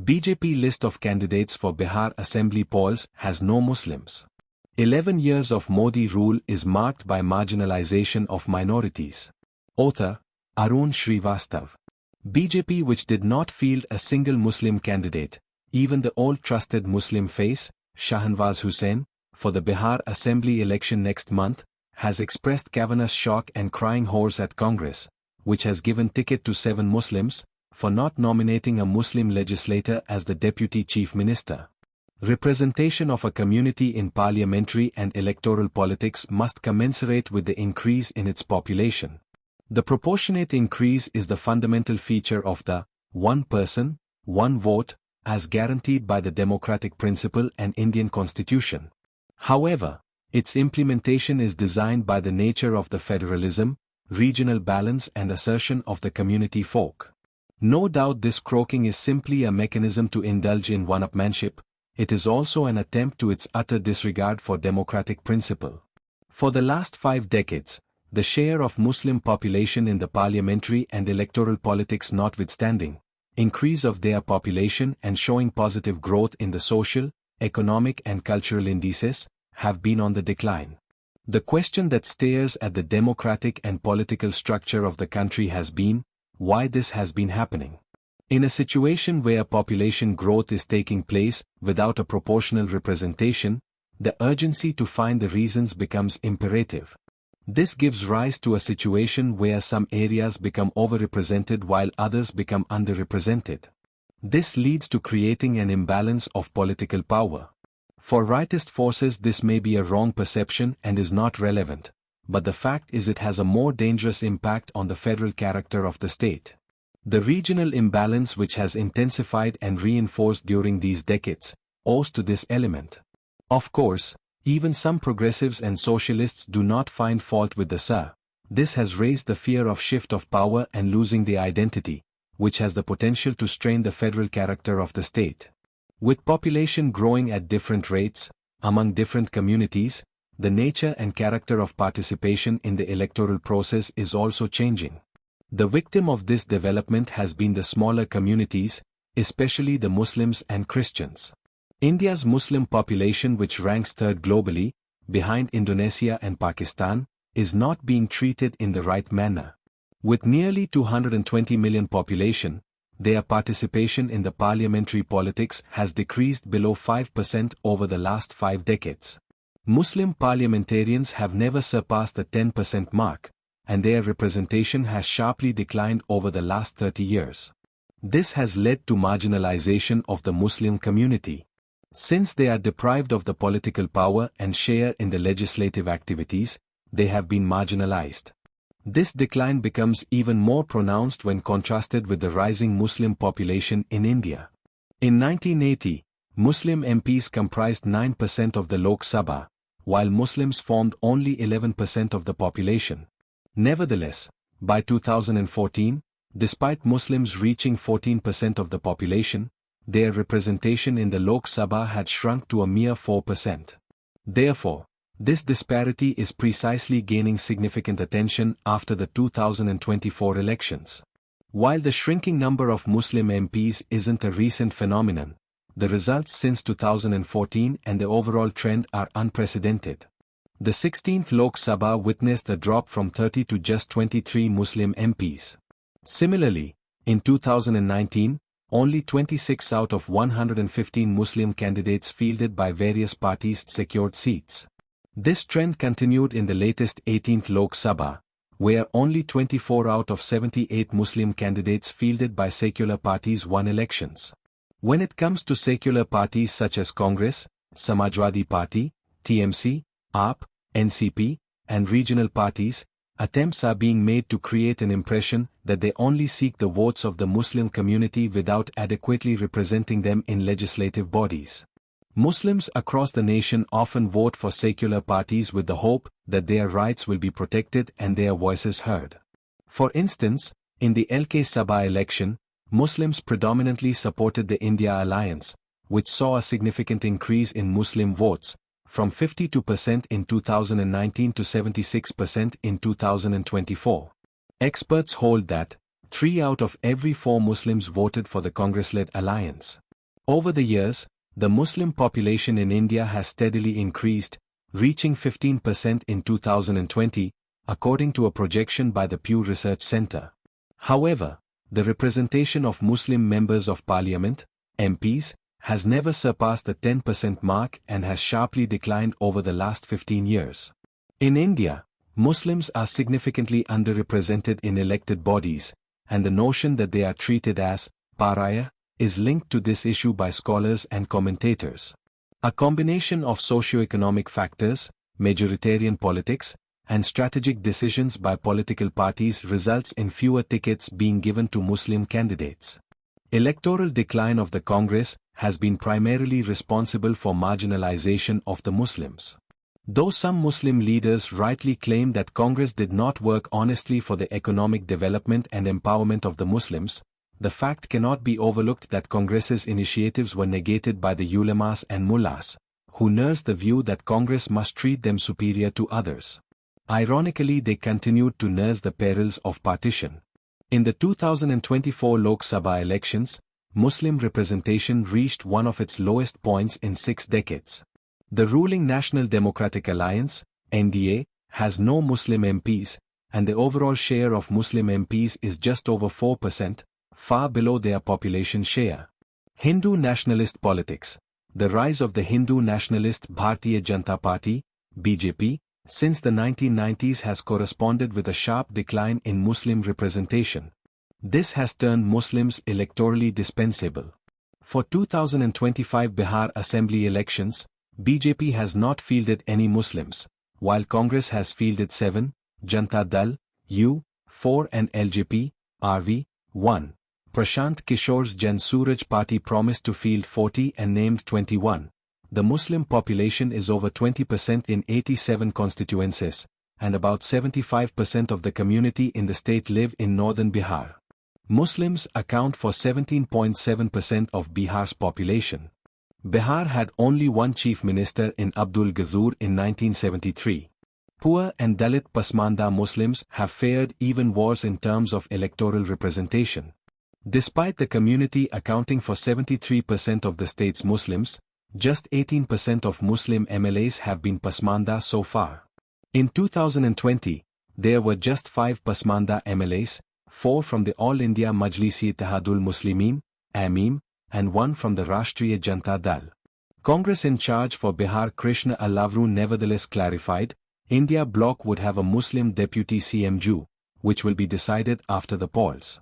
BJP list of candidates for Bihar Assembly polls has no Muslims. 11 years of Modi rule is marked by marginalization of minorities. Author, Arun Srivastav. BJP, which did not field a single Muslim candidate, even the old trusted Muslim face, Shahnawaz Hussain, for the Bihar Assembly election next month, has expressed cavernous shock and crying hoarse at Congress, which has given ticket to 7 Muslims, for not nominating a Muslim legislator as the deputy chief minister. Representation of a community in parliamentary and electoral politics must commensurate with the increase in its population. The proportionate increase is the fundamental feature of the one person, one vote, as guaranteed by the democratic principle and Indian constitution. However, its implementation is designed by the nature of the federalism, regional balance and assertion of the community folk. No doubt this croaking is simply a mechanism to indulge in one-upmanship. It is also an attempt to its utter disregard for democratic principle. For the last 5 decades, the share of Muslim population in the parliamentary and electoral politics notwithstanding, increase of their population and showing positive growth in the social, economic and cultural indices, have been on the decline. The question that stares at the democratic and political structure of the country has been, why this has been happening. In a situation where population growth is taking place without a proportional representation, the urgency to find the reasons becomes imperative. This gives rise to a situation where some areas become overrepresented while others become underrepresented. This leads to creating an imbalance of political power. For rightist forces this may be a wrong perception and is not relevant, but the fact is it has a more dangerous impact on the federal character of the state. The regional imbalance which has intensified and reinforced during these decades, owes to this element. Of course, even some progressives and socialists do not find fault with the SR. This has raised the fear of shift of power and losing the identity, which has the potential to strain the federal character of the state. With population growing at different rates, among different communities, the nature and character of participation in the electoral process is also changing. The victim of this development has been the smaller communities, especially the Muslims and Christians. India's Muslim population, which ranks 3rd globally, behind Indonesia and Pakistan, is not being treated in the right manner. With nearly 220 million population, their participation in the parliamentary politics has decreased below 5% over the last 5 decades. Muslim parliamentarians have never surpassed the 10% mark, and their representation has sharply declined over the last 30 years. This has led to marginalization of the Muslim community. Since they are deprived of the political power and share in the legislative activities, they have been marginalized. This decline becomes even more pronounced when contrasted with the rising Muslim population in India. In 1980, Muslim MPs comprised 9% of the Lok Sabha, while Muslims formed only 11% of the population. Nevertheless, by 2014, despite Muslims reaching 14% of the population, their representation in the Lok Sabha had shrunk to a mere 4%. Therefore, this disparity is precisely gaining significant attention after the 2024 elections. While the shrinking number of Muslim MPs isn't a recent phenomenon, the results since 2014 and the overall trend are unprecedented. The 16th Lok Sabha witnessed a drop from 30 to just 23 Muslim MPs. Similarly, in 2019, only 26 out of 115 Muslim candidates fielded by various parties secured seats. This trend continued in the latest 18th Lok Sabha, where only 24 out of 78 Muslim candidates fielded by secular parties won elections. When it comes to secular parties such as Congress, Samajwadi Party, TMC, AAP, NCP, and regional parties, attempts are being made to create an impression that they only seek the votes of the Muslim community without adequately representing them in legislative bodies. Muslims across the nation often vote for secular parties with the hope that their rights will be protected and their voices heard. For instance, in the Lok Sabha election, Muslims predominantly supported the India Alliance, which saw a significant increase in Muslim votes, from 52% in 2019 to 76% in 2024. Experts hold that 3 out of every 4 Muslims voted for the Congress-led alliance. Over the years, the Muslim population in India has steadily increased, reaching 15% in 2020, according to a projection by the Pew Research Center. However, the representation of Muslim members of parliament, MPs, has never surpassed the 10% mark and has sharply declined over the last 15 years. In India, Muslims are significantly underrepresented in elected bodies, and the notion that they are treated as pariah is linked to this issue by scholars and commentators. A combination of socio-economic factors, majoritarian politics, and strategic decisions by political parties results in fewer tickets being given to Muslim candidates. Electoral decline of the Congress has been primarily responsible for marginalization of the Muslims. Though some Muslim leaders rightly claim that Congress did not work honestly for the economic development and empowerment of the Muslims, the fact cannot be overlooked that Congress's initiatives were negated by the ulemas and mullahs, who nursed the view that Congress must treat them superior to others. Ironically, they continued to nurse the perils of partition. In the 2024 Lok Sabha elections, Muslim representation reached one of its lowest points in 6 decades. The ruling National Democratic Alliance, NDA, has no Muslim MPs, and the overall share of Muslim MPs is just over 4%, far below their population share. Hindu nationalist politics. The rise of the Hindu nationalist Bharatiya Janata Party, BJP, since the 1990s has corresponded with a sharp decline in Muslim representation. This has turned Muslims electorally dispensable. For 2025 Bihar Assembly elections, BJP has not fielded any Muslims, while Congress has fielded 7, Janata Dal, U4 and LJP, RV, 1. Prashant Kishore's Jan Suraj party promised to field 40 and named 21. The Muslim population is over 20% in 87 constituencies, and about 75% of the community in the state live in northern Bihar. Muslims account for 17.7% of Bihar's population. Bihar had only one chief minister in Abdul Ghazur in 1973. Poor and Dalit Pasmanda Muslims have fared even worse in terms of electoral representation. Despite the community accounting for 73% of the state's Muslims, just 18% of Muslim MLAs have been Pasmanda so far. In 2020, there were just 5 Pasmanda MLAs, 4 from the All India Majlis-e-Ittihadul Muslimin, AMIM, and 1 from the Rashtriya Janata Dal. Congress in charge for Bihar Krishna Alavru nevertheless clarified, India bloc would have a Muslim deputy CM Ju, which will be decided after the polls.